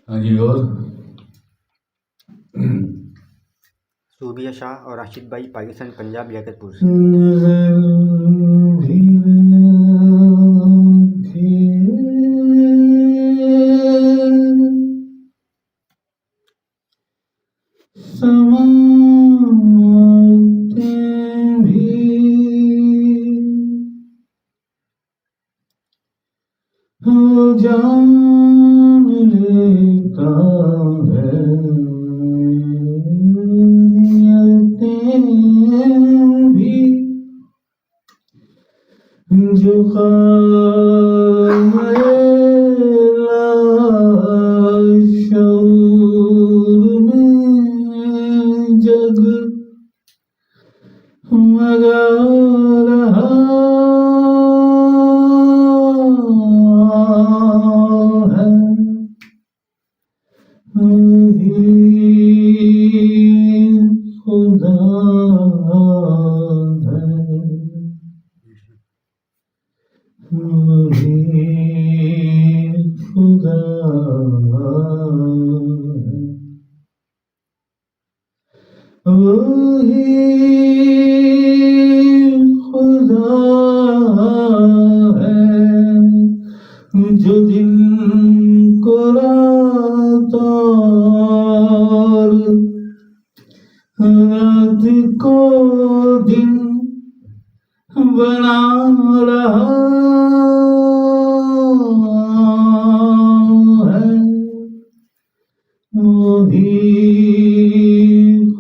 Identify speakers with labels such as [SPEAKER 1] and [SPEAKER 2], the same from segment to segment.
[SPEAKER 1] ہاں جی، اور
[SPEAKER 2] صوبیہ شاہ اور راشد بھائی، پاکستان پنجاب لیاقت پور سے۔
[SPEAKER 1] نظر بھی سماتے بھی وہ جان لیتا ہے نیتیں بھی جو شعور میں جگ مگا رہا ہے، وہی خدا ہے، وہی خدا ہے، وہی خدا ہے جو دن کو رات اور رات کو دن بنا رہا ہے، وہی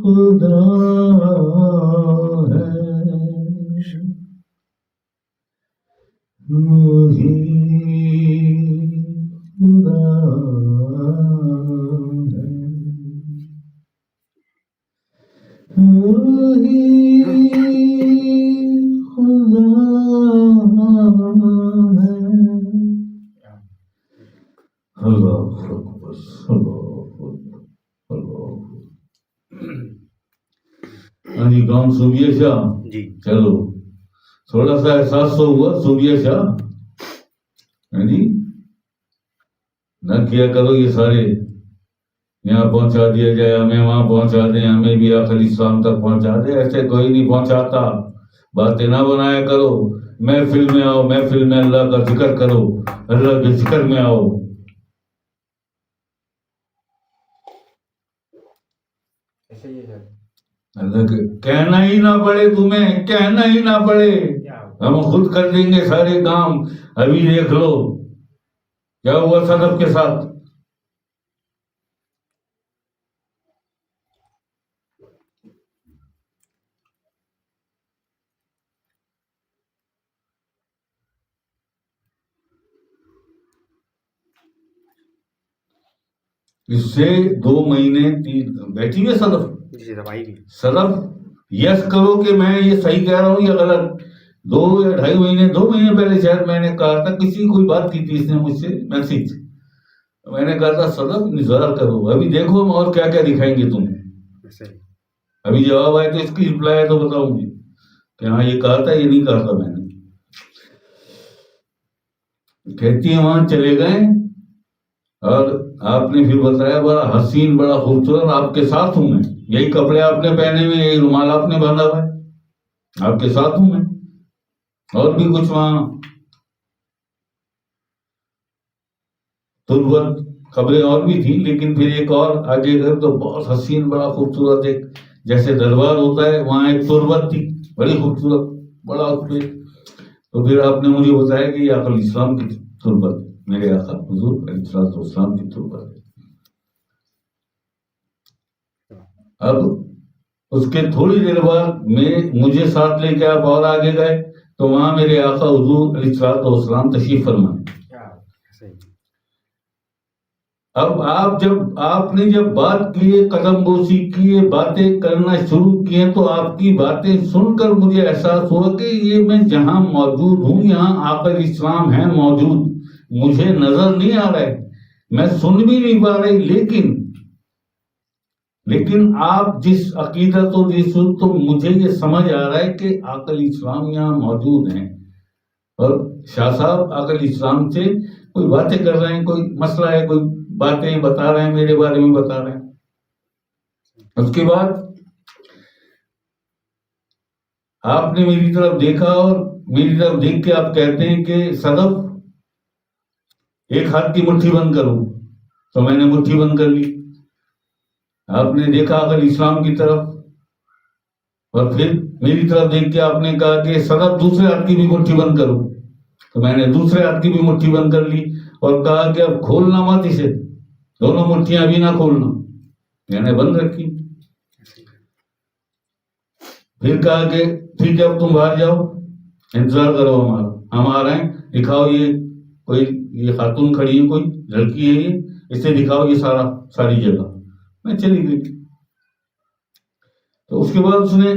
[SPEAKER 1] خدا ہے، وہی خدا ہے، وہی خدا ہے۔ اللہ اکبر، اللہ اکبر، اللہ اکبر۔ ہاں جی، کون صوبیہ شاہ؟
[SPEAKER 2] جی
[SPEAKER 1] چلو تھوڑا سا احساس تو ہوا صوبیہ شاہ؟ ہاں جی، نہ کیا کرو یہ سارے یہاں پہنچا دیا جائے، ہمیں وہاں پہنچا دیں، ہمیں بھی آخر اسلام تک پہنچا دیں، ایسے کوئی نہیں پہنچاتا۔ باتیں نہ بنایا کرو، محفل میں آؤ، محفل میں اللہ کا ذکر کرو، اللہ کے ذکر میں آؤ۔ اللہ کے کہنا ہی نہ پڑے، تمہیں کہنا ہی نہ پڑے، ہم خود کر دیں گے سارے کام۔ ابھی دیکھ لو کیا ہوا صدف کے ساتھ۔ اس سے 2 مہینے بیٹھی ہوئی صدف، صدف یس کرو کہ میں یہ صحیح کہہ رہا ہوں یا غلط۔ 2 یا 2.5 مہینے 2 مہینے پہلے شاید میں نے کہا تھا، کسی کوئی بات کی تھی اس نے مجھ سے میسج، میں نے کہا تھا صدف انتظار کرو، ابھی دیکھو ہم اور کیا کیا دکھائیں گے تمہیں۔ ابھی جواب آئے تو اس کی رپلائی ہے تو بتاؤں گی کہ ہاں یہ کہا تھا، یہ نہیں کہا تھا میں نے۔ کہتی ہیں وہاں چلے گئے اور آپ نے پھر بتایا بڑا حسین بڑا خوبصورت آپ کے ساتھ ہوں میں، یہی کپڑے آپ نے پہنے ہوئے، یہی رومال آپ نے باندھا ہوا ہے، آپ کے ساتھ ہوں میں، اور بھی کچھ وہاں تربت خبریں اور بھی تھی، لیکن پھر ایک اور آگے گئے تو بہت حسین بڑا خوبصورت ایک جیسے دربار ہوتا ہے وہاں ایک تربت تھی بڑی خوبصورت بڑا اس پہ، تو پھر آپ نے مجھے بتایا کہ یہ آقا الاسلام کی تربت، میرے آقا حضور علیہ السلام کی تربت ہے۔ اب اس کے تھوڑی دیر بعد میں مجھے ساتھ لے کے آپ اور آگے گئے تو وہاں میرے آقا حضور علیہ السلام تشریف فرمائے۔ اب آپ نے جب بات کیے، قدم بوسی کیے، باتیں کرنا شروع کیے، تو آپ کی باتیں سن کر مجھے احساس ہوا کہ یہ میں جہاں موجود ہوں یہاں آقا الاسلام ہیں موجود، مجھے نظر نہیں آ رہے، میں سن بھی نہیں پا رہی، لیکن آپ جس عقیدت و جس تو مجھے یہ سمجھ آ رہا ہے کہ آقا الاسلام یہاں موجود ہیں، اور شاہ صاحب آقا الاسلام سے کوئی باتیں کر رہے ہیں, کوئی مسئلہ ہے, کوئی باتیں بتا رہے ہیں, میرے بارے میں بتا رہے ہیں. اس کے بعد آپ نے میری طرف دیکھا اور میری طرف دیکھ کے آپ کہتے ہیں کہ صدف ایک ہاتھ کی مٹھی بند کروں, تو میں نے مٹھی بند کر لی. آپ نے دیکھا اگر اسلام کی طرف, اور پھر میری طرف دیکھ کے آپ نے کہا کہ صدف دوسرے ہاتھ کی بھی مٹھی بند کروں, تو میں نے دوسرے ہاتھ کی بھی مٹھی بند کر لی اور کہا کہ اب کھولنا مت اسے, دونوں مٹھیاں ابھی نہ کھولنا, میں نے بند رکھی. پھر کہا کہ ٹھیک ہے اب تم باہر جاؤ, انتظار کرو ہمارا, ہم آ رہے ہیں, دکھاؤ یہ کوئی یہ خاتون کھڑی ہے, کوئی لڑکی ہے, یہ اسے دکھاؤ یہ ساری جگہ. میں چلی گئی. تو اس کے بعد اس نے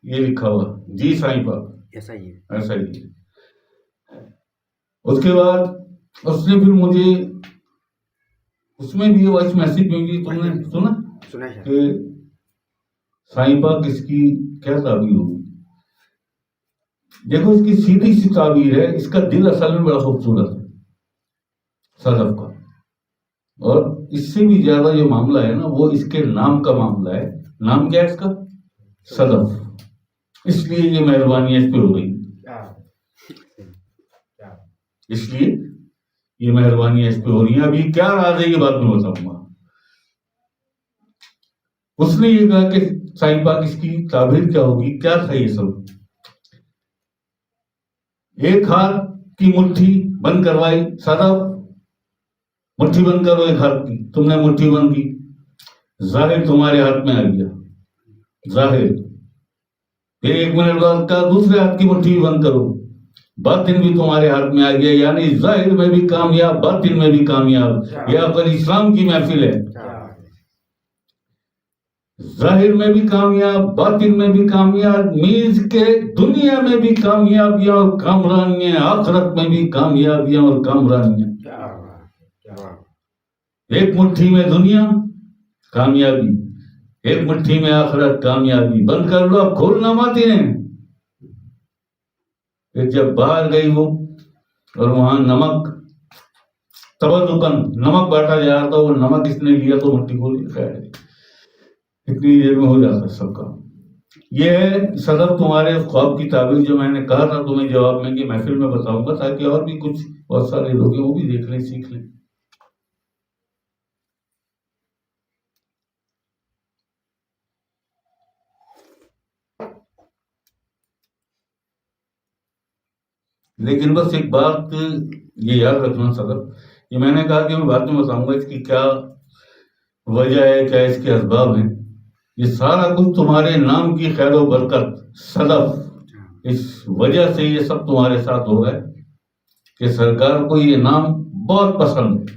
[SPEAKER 1] یہ لکھا ہوا, جی سائیں پاک,
[SPEAKER 2] ایسا ہی ہے.
[SPEAKER 1] ایسا ہی. اس کے بعد اس نے پھر مجھے اس میں بھی وائس میسج میں بھی تم نے سنا کہ سائیں پاک اس کی کیا تعبیر ہوگی. دیکھو اس کی سیدھی سی تعبیر ہے, اس کا دل اصل میں بڑا خوبصورت ہے صدف کا, اور اس سے بھی زیادہ جو معاملہ ہے نا وہ اس کے نام کا معاملہ ہے. نام کیا ہے اس کا؟ صدف. اس لیے یہ مہربانی اس پہ ہو گئی, اس لیے یہ مہربانی اس پہ ہو رہی ہے. ابھی کیا راز ہے یہ بات میں بتاؤں گا. اس نے یہ کہا کہ سائیں پاک اس کی تعبیر کیا ہوگی, کیا تھا یہ سب. ایک ہاتھ کی مٹھی بند کروائی, صدف مٹھی بند کرو ایک ہاتھ کی, تم نے مٹھی بند کی, ظاہر تمہارے ہاتھ میں آ گیا, ظاہر. پھر ایک منٹ بعد کا دوسرے ہاتھ کی مٹھی بھی بند کرو, باطن بھی تمہارے ہاتھ میں آ گیا, یعنی ظاہر میں بھی کامیاب, باطن میں بھی کامیاب. یہ پر اسلام کی محفل ہے, ظاہر میں بھی کامیاب, باطن میں بھی کامیاب, میز کے دنیا میں بھی کامیابیاں اور کامرانیاں, آخرت میں بھی کامیابیاں اور کامرانیاں. ایک مٹھی میں دنیا کامیابی, ایک مٹھی میں آخرت کامیابی. بند کر لو, اب کھولنا مت انہیں. پھر جب باہر گئی وہ اور وہاں نمک تبدکن نمک بانٹا جا رہا تھا, وہ نمک اس نے لیا تو مٹھی کھول دی. خیر اتنی دیر میں ہو جاتا سب کا. یہ ہے صدف تمہارے خواب کی تعبیر, جو میں نے کہا تھا تمہیں جواب میں کہ محفل میں بتاؤں گا, تاکہ اور بھی کچھ بہت سارے لوگ ہیں وہ بھی دیکھ لیں, سیکھ لیں. لیکن بس ایک بات یہ یاد رکھنا صدف, یہ میں نے کہا کہ میں بعد میں بتاؤں گا اس کی کیا وجہ ہے, کیا اس کے اسباب ہیں. یہ سارا کچھ تمہارے نام کی خیر و برکت صدف, اس وجہ سے یہ سب تمہارے ساتھ ہو گئے کہ سرکار کو یہ نام بہت پسند ہے.